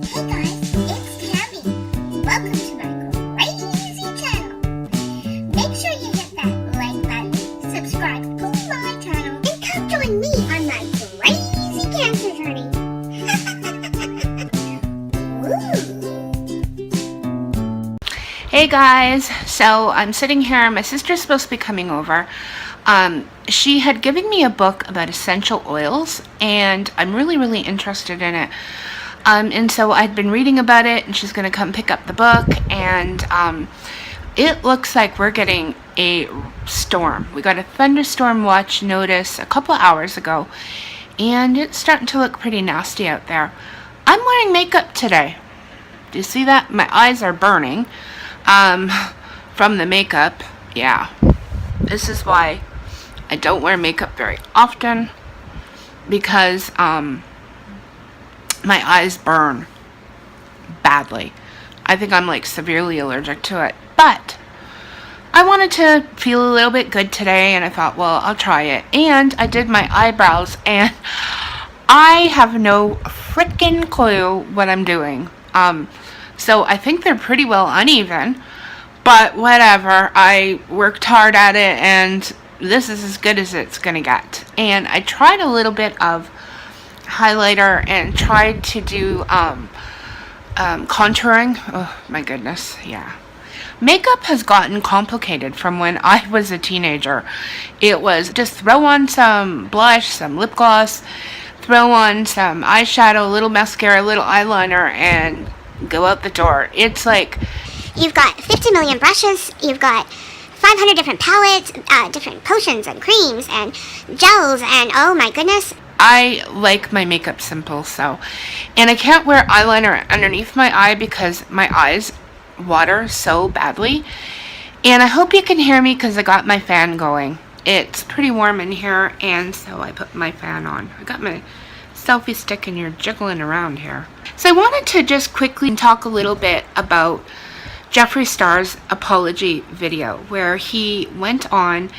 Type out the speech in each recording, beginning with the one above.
Hey guys, it's Tabby. Welcome to my crazy channel. Make sure you hit that like button, subscribe to my channel, and come join me on my crazy cancer journey. Hey guys, so I'm sitting here. My sister's supposed to be coming over. She had given me a book about essential oils, and I'm really interested in it. And so I'd been reading about it, and she's going to come pick up the book, and it looks like we're getting a storm. We got a thunderstorm watch notice a couple hours ago, and it's starting to look pretty nasty out there. I'm wearing makeup today. Do you see that? My eyes are burning from the makeup. Yeah, this is why I don't wear makeup very often, because my eyes burn badly. I think I'm like severely allergic to it, but I wanted to feel a little bit good today, and I thought, well, I'll try it. And I did my eyebrows, and I have no freaking clue what I'm doing. So I think they're pretty well uneven, but whatever. I worked hard at it, and this is as good as it's gonna get. And I tried a little bit of highlighter and tried to do contouring. Oh my goodness, yeah. Makeup has gotten complicated from when I was a teenager. It was just throw on some blush, some lip gloss, throw on some eyeshadow, a little mascara, a little eyeliner, and go out the door. It's like You've got 50 million brushes, you've got 500 different palettes, different potions and creams and gels, and oh my goodness. I like my makeup simple, and I can't wear eyeliner underneath my eye because my eyes water so badly. And I hope you can hear me because I got my fan going. It's pretty warm in here, and so I put my fan on. I got my selfie stick, and you're jiggling around here. So I wanted to just quickly talk a little bit about Jeffree Star's apology video, where he went on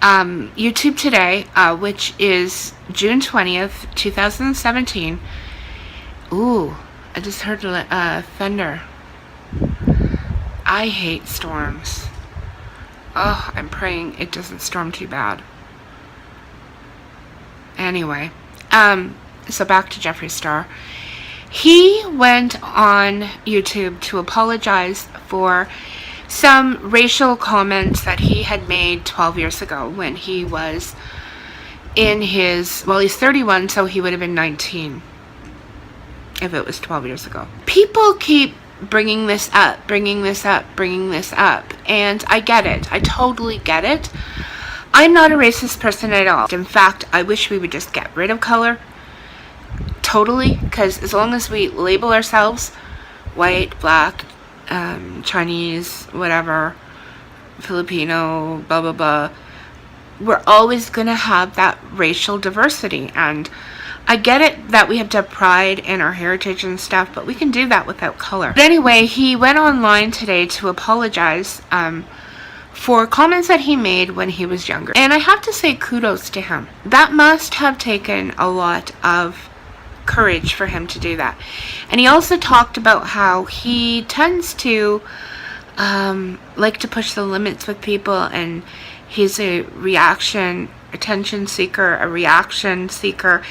YouTube today, which is June 20th, 2017. Ooh, I just heard thunder. I hate storms. Oh, I'm praying it doesn't storm too bad. Anyway, so back to Jeffree Star. He went on YouTube to apologize for some racial comments that he had made 12 years ago when he was in his, well, he's 31, so he would have been 19 if it was 12 years ago. People keep bringing this up, and I get it. I totally get it. I'm not a racist person at all. In fact, I wish we would just get rid of color. Totally, because as long as we label ourselves white, black, Chinese, whatever, Filipino, blah blah blah, we're always gonna have that racial diversity. And I get it that we have to have pride in our heritage and stuff, but we can do that without color. But anyway, he went online today to apologize for comments that he made when he was younger, and I have to say kudos to him. That must have taken a lot of courage for him to do that. And he also talked about how he tends to like to push the limits with people, and he's a attention seeker, a reaction seeker,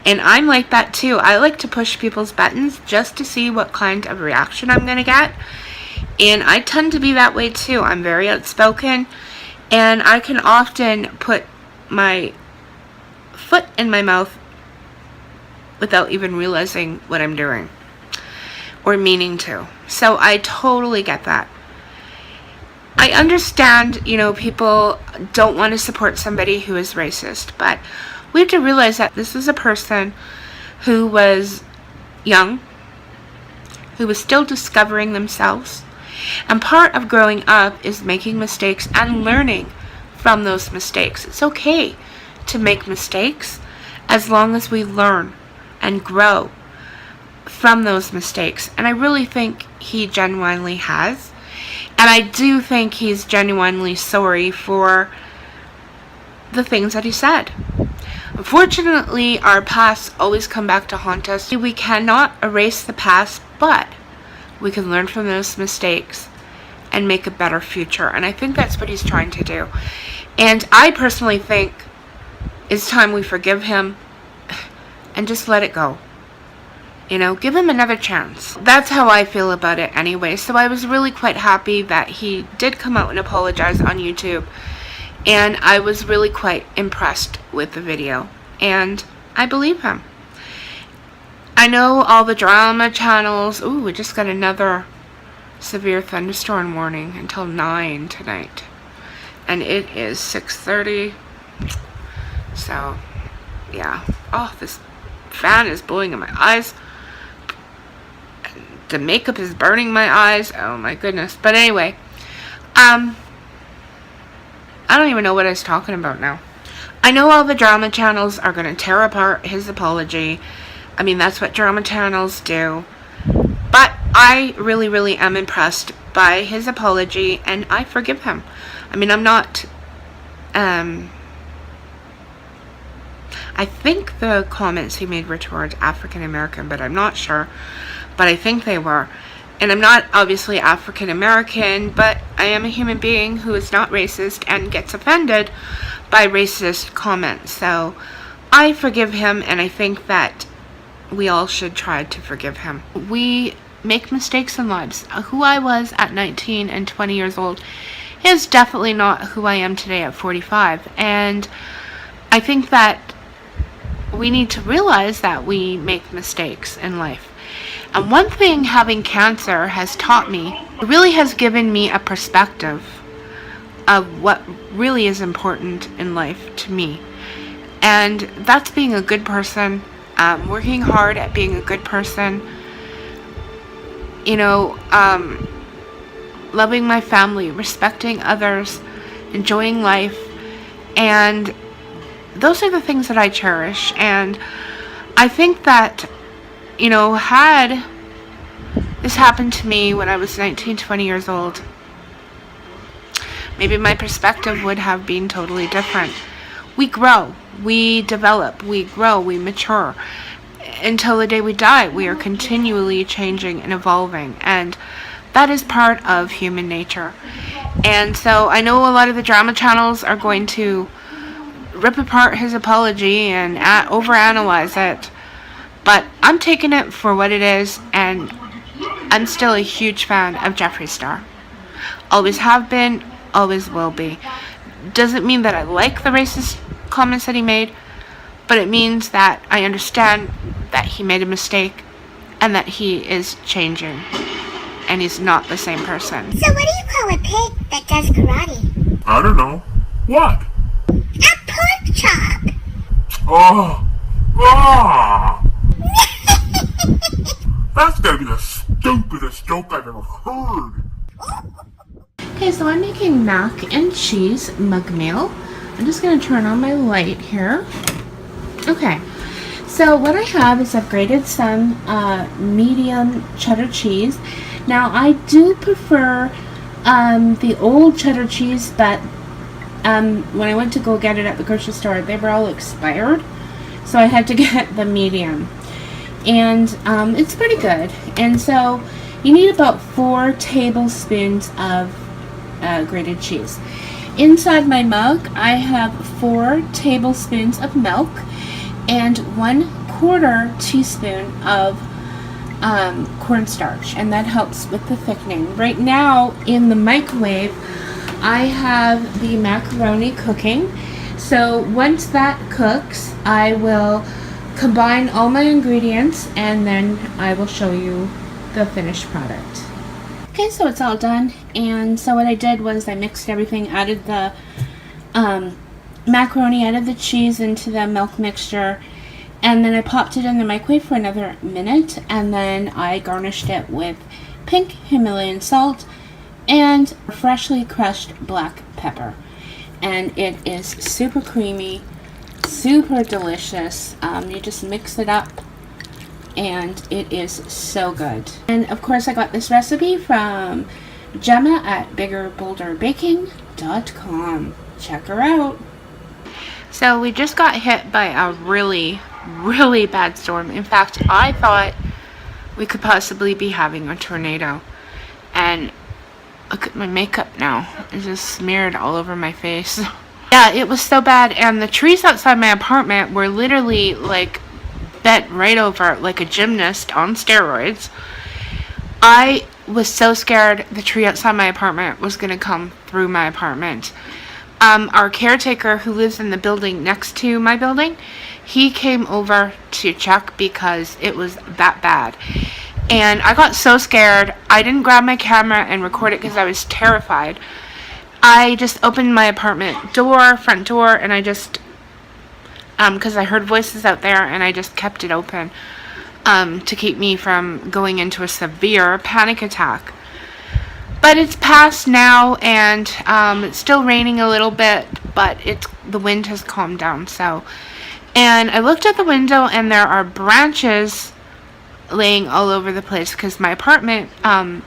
and I'm like that too. I like to push people's buttons just to see what kind of reaction I'm gonna get, and I tend to be that way too. I'm very outspoken, and I can often put my foot in my mouth without even realizing what I'm doing or meaning to. So I totally get that. I understand, people don't want to support somebody who is racist, but we have to realize that this is a person who was young, who was still discovering themselves, and part of growing up is making mistakes and learning from those mistakes. It's okay to make mistakes as long as we learn and grow from those mistakes. And I really think he genuinely has. And I do think he's genuinely sorry for the things that he said. Unfortunately, our pasts always come back to haunt us. We cannot erase the past, but we can learn from those mistakes and make a better future. And I think that's what he's trying to do. And I personally think it's time we forgive him and just let it go. You know, give him another chance. That's how I feel about it anyway. So I was really quite happy that he did come out and apologize on YouTube. And I was really quite impressed with the video. And I believe him. I know all the drama channels. Ooh, we just got another severe thunderstorm warning until 9 tonight. And it is 6:30. So, yeah. Oh, this fan is blowing in my eyes. The makeup is burning my eyes. Oh my goodness. But anyway, I don't even know what I was talking about now. I know all the drama channels are going to tear apart his apology. I mean, that's what drama channels do. But I really, really am impressed by his apology, and I forgive him. I mean, I'm not, I think the comments he made were towards African American, but I'm not sure. But I think they were. And I'm not obviously African American, but I am a human being who is not racist and gets offended by racist comments. So I forgive him, and I think that we all should try to forgive him. We make mistakes in lives. Who I was at 19 and 20 years old is definitely not who I am today at 45. And I think that we need to realize that we make mistakes in life. And one thing having cancer has taught me, it really has given me a perspective of what really is important in life to me. And that's being a good person, working hard at being a good person, you know, loving my family, respecting others, enjoying life. And those are the things that I cherish. And I think that, you know, had this happened to me when I was 19, 20 years old, maybe my perspective would have been totally different. We grow, we develop, we grow, we mature. Until the day we die, we are continually changing and evolving. And that is part of human nature. And so I know a lot of the drama channels are going to rip apart his apology and overanalyze it. But I'm taking it for what it is, and I'm still a huge fan of Jeffree Star. Always have been, always will be. Doesn't mean that I like the racist comments that he made, but it means that I understand that he made a mistake and that he is changing, and he's not the same person. So what do you call a pig that does karate? I don't know. What? A pork chop! Oh! Ah! That's gotta be the stupidest joke I've ever heard. Okay, so I'm making mac and cheese mug meal. I'm just going to turn on my light here. Okay, so what I have is I've grated some medium cheddar cheese. Now I do prefer the old cheddar cheese, but when I went to go get it at the grocery store, they were all expired, so I had to get the medium. And it's pretty good. And so you need about 4 tablespoons of grated cheese. Inside my mug, I have 4 tablespoons of milk and 1/4 teaspoon of cornstarch, and that helps with the thickening. Right now in the microwave, I have the macaroni cooking. So once that cooks, I will combine all my ingredients, and then I will show you the finished product. Okay, so it's all done, and so what I did was I mixed everything, added the macaroni, added the cheese into the milk mixture, and then I popped it in the microwave for another minute, and then I garnished it with pink Himalayan salt and freshly crushed black pepper. And it is super creamy, super delicious. You just mix it up and it is so good. And of course I got this recipe from Gemma at biggerbolderbaking.com. Check her out. So we just got hit by a really, really bad storm. In fact, I thought we could possibly be having a tornado. And look at my makeup now. It's just smeared all over my face. Yeah, it was so bad. And the trees outside my apartment were literally like bent right over like a gymnast on steroids. I was so scared the tree outside my apartment was going to come through my apartment. Our caretaker who lives in the building next to my building, he came over to check because it was that bad. And I got so scared, I didn't grab my camera and record it because I was terrified. I just opened my apartment door, front door, and I just, because I heard voices out there, and I just kept it open to keep me from going into a severe panic attack. But it's past now, and it's still raining a little bit, but the wind has calmed down. So, and I looked at the window, and there are branches laying all over the place because my apartment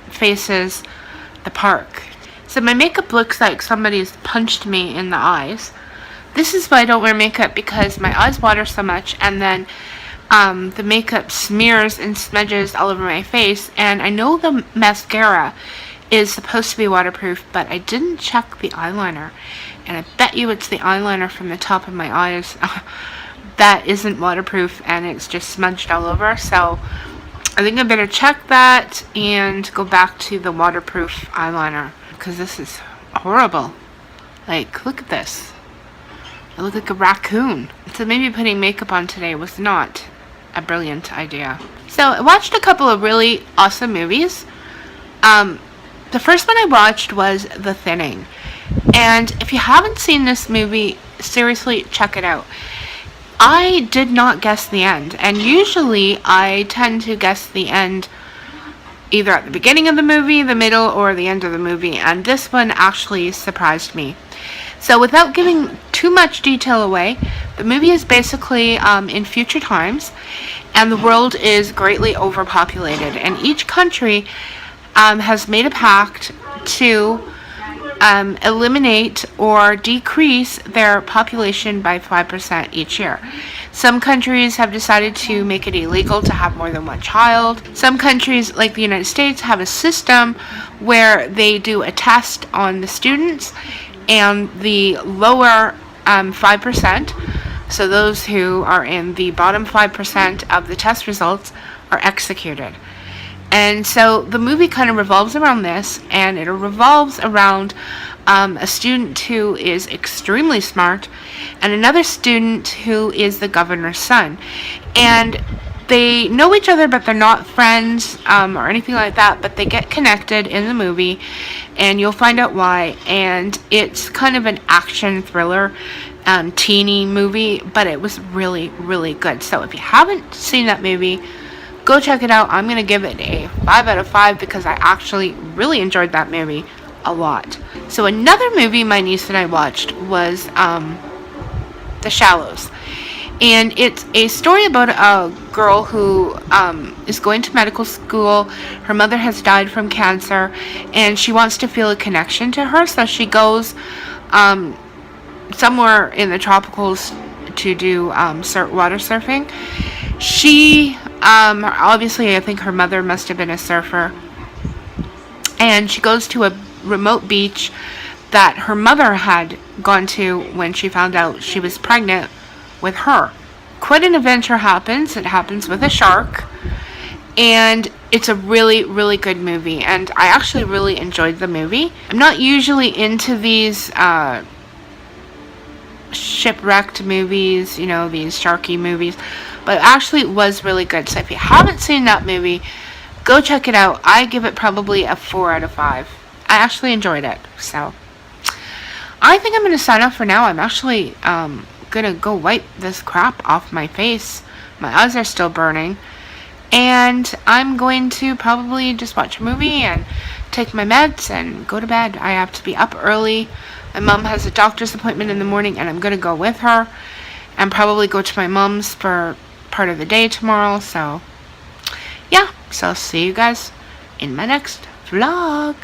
faces the park. So my makeup looks like somebody's punched me in the eyes. This is why I don't wear makeup, because my eyes water so much, and then the makeup smears and smudges all over my face. And I know the mascara is supposed to be waterproof, but I didn't check the eyeliner, and I bet you it's the eyeliner from the top of my eyes that isn't waterproof, and it's just smudged all over. So I think I better check that and go back to the waterproof eyeliner, because this is horrible. Like, look at this. I look like a raccoon. So maybe putting makeup on today was not a brilliant idea. So I watched a couple of really awesome movies. The first one I watched was The Thinning. And if you haven't seen this movie, seriously, check it out. I did not guess the end. And usually I tend to guess the end either at the beginning of the movie, the middle, or the end of the movie. And this one actually surprised me. So without giving too much detail away, the movie is basically in future times, and the world is greatly overpopulated. And each country has made a pact to eliminate or decrease their population by 5% each year. Some countries have decided to make it illegal to have more than one child. Some countries, like the United States, have a system where they do a test on the students, and the lower 5%, so those who are in the bottom 5% of the test results, are executed. And so the movie kind of revolves around this, and it revolves around a student who is extremely smart and another student who is the governor's son. And they know each other, but they're not friends or anything like that, but they get connected in the movie, and you'll find out why. And it's kind of an action thriller, teeny movie, but it was really, really good. So if you haven't seen that movie, go check it out. I'm going to give it a 5 out of 5 because I actually really enjoyed that movie a lot. So another movie my niece and I watched was The Shallows. And it's a story about a girl who is going to medical school. Her mother has died from cancer, and she wants to feel a connection to her. So she goes somewhere in the tropicals to do water surfing. She, obviously, I think her mother must have been a surfer. And she goes to a remote beach that her mother had gone to when she found out she was pregnant with her. Quite an adventure happens. It happens with a shark, and it's a really, really good movie, and I actually really enjoyed the movie. I'm not usually into these shipwrecked movies, you know, these sharky movies, but actually it was really good. So if you haven't seen that movie, go check it out. I give it probably a 4 out of 5. I actually enjoyed it. So I think I'm going to sign off for now. I'm actually gonna go wipe this crap off my face. My eyes are still burning, and I'm going to probably just watch a movie and take my meds and go to bed. I have to be up early. My mom has a doctor's appointment in the morning, and I'm gonna go with her and probably go to my mom's for part of the day tomorrow. So yeah, so I'll see you guys in my next vlog.